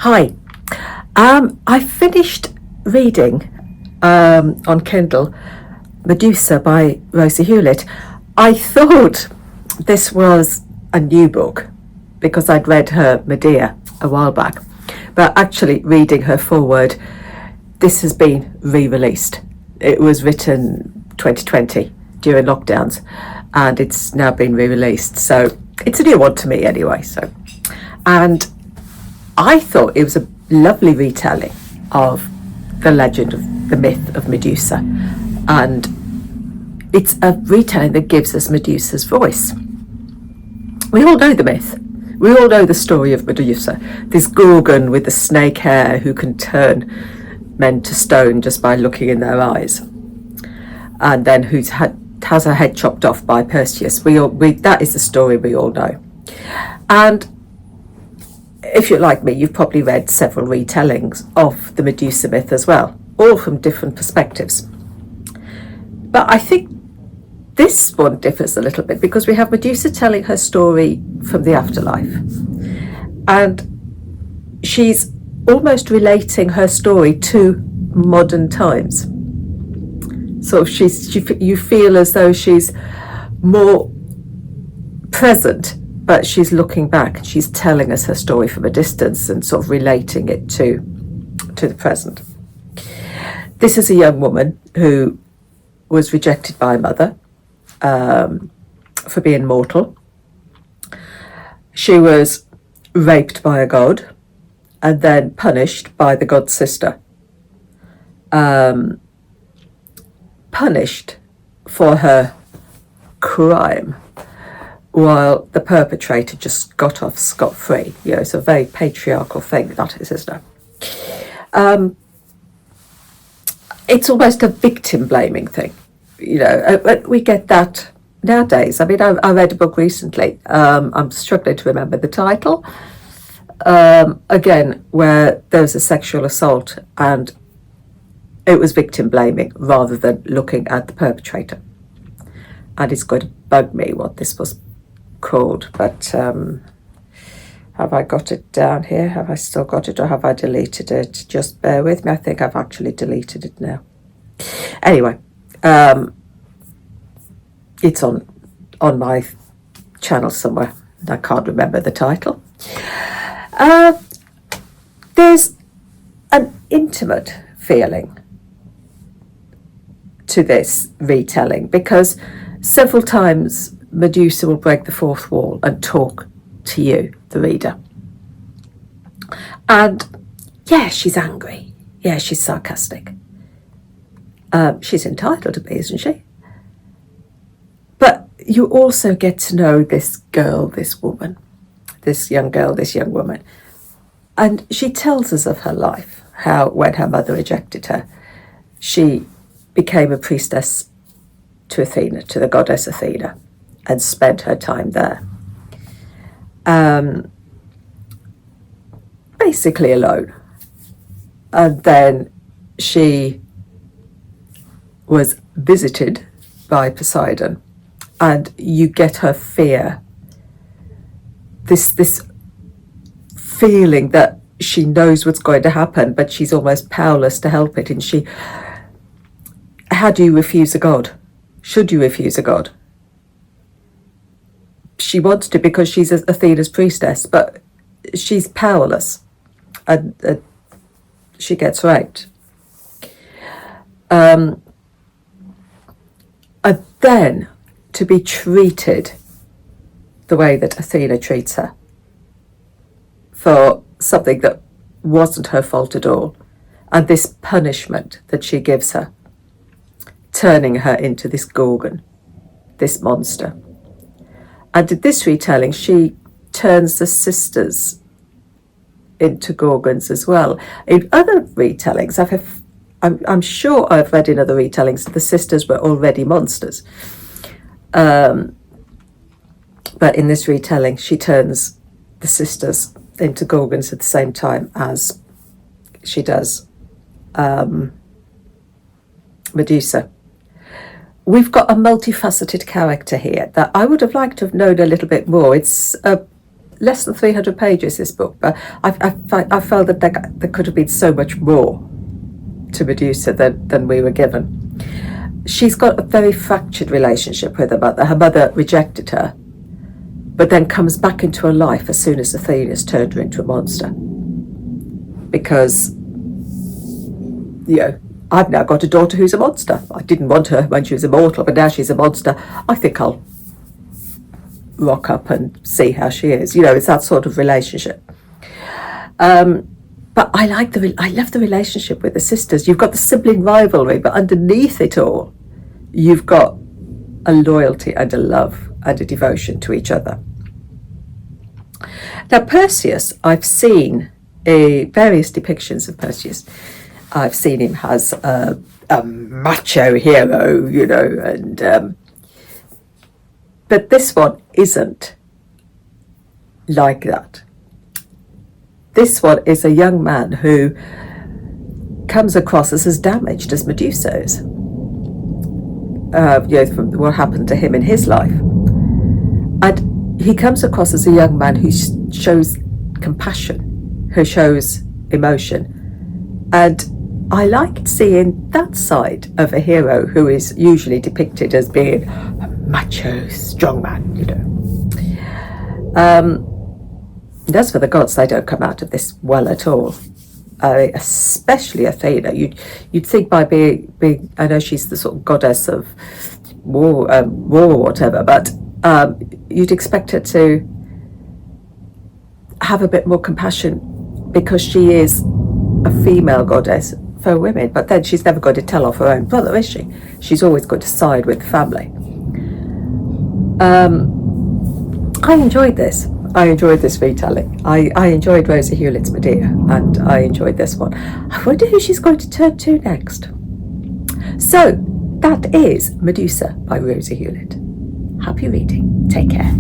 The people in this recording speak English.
Hi. I finished reading on Kindle Medusa by Rosie Hewlett. I thought this was a new book because I'd read her Medea a while back, but actually reading her foreword, this has been re-released. It was written 2020 during lockdowns and it's now been re-released, so it's a new one to me anyway. And I thought it was a lovely retelling of the legend of the myth of Medusa, and it's a retelling that gives us Medusa's voice. We all know the myth. We all know the story of Medusa, this Gorgon with the snake hair who can turn men to stone just by looking in their eyes, and then has her head chopped off by Perseus. That is the story we all know. And if you're like me, you've probably read several retellings of the Medusa myth as well, all from different perspectives. But I think this one differs a little bit because we have Medusa telling her story from the afterlife, and she's almost relating her story to modern times. So you feel as though she's more present, but she's looking back. She's telling us her story from a distance and sort of relating it to the present. This is a young woman who was rejected by a mother for being mortal. She was raped by a god and then punished by the god's sister. Punished for her crime, while the perpetrator just got off scot-free. It's a very patriarchal thing, that is, isn't it? It's almost a victim-blaming thing. We get that nowadays. I mean, I read a book recently. I'm struggling to remember the title. Again, where there was a sexual assault and it was victim-blaming rather than looking at the perpetrator. And it's going to bug me what this was called, but have I got it down here? Have I still got it, or have I deleted it? Just bear with me. I think I've actually deleted it now. Anyway, it's on my channel somewhere. I can't remember the title. There's an intimate feeling to this retelling because several times Medusa will break the fourth wall and talk to you, the reader. And yeah, she's angry. Yeah, she's sarcastic. She's entitled to be, isn't she? But you also get to know this girl, this woman, this young girl, this young woman. And she tells us of her life, how when her mother rejected her, she became a priestess to Athena, to the goddess Athena, and spent her time there. Basically alone. And then she was visited by Poseidon, and you get her fear, this feeling that she knows what's going to happen, but she's almost powerless to help it. And how do you refuse a god? Should you refuse a god? She wants to because she's Athena's priestess, but she's powerless, and she gets raped. And then to be treated the way that Athena treats her for something that wasn't her fault at all, and this punishment that she gives her, turning her into this Gorgon, this monster. And in this retelling, she turns the sisters into Gorgons as well. In other retellings, I'm sure I've read in other retellings that the sisters were already monsters. But in this retelling, she turns the sisters into Gorgons at the same time as she does Medusa. We've got a multifaceted character here that I would have liked to have known a little bit more. It's a less than 300 pages, this book, but I felt that there could have been so much more to Medusa than we were given. She's got a very fractured relationship with her mother. Her mother rejected her, but then comes back into her life as soon as Athena has turned her into a monster. Because, I've now got a daughter who's a monster. I didn't want her when she was immortal, but now she's a monster. I think I'll rock up and see how she is. It's that sort of relationship. But I love the relationship with the sisters. You've got the sibling rivalry, but underneath it all, you've got a loyalty and a love and a devotion to each other. Now, Perseus, I've seen various depictions of Perseus. I've seen him as a macho hero, but this one isn't like that. This one is a young man who comes across as damaged as Medusa is, from what happened to him in his life. And he comes across as a young man who shows compassion, who shows emotion. And I liked seeing that side of a hero who is usually depicted as being a macho, strong man, As for the gods, they don't come out of this well at all. Especially Athena. You'd think by being, I know she's the sort of goddess of war or whatever, but you'd expect her to have a bit more compassion because she is a female goddess for women. But then she's never going to tell off her own brother, is she? She's always going to side with the family. I enjoyed this. I enjoyed this retelling. I enjoyed Rosie Hewlett's Medea, and I enjoyed this one. I wonder who she's going to turn to next. So, that is Medusa by Rosie Hewlett. Happy reading. Take care.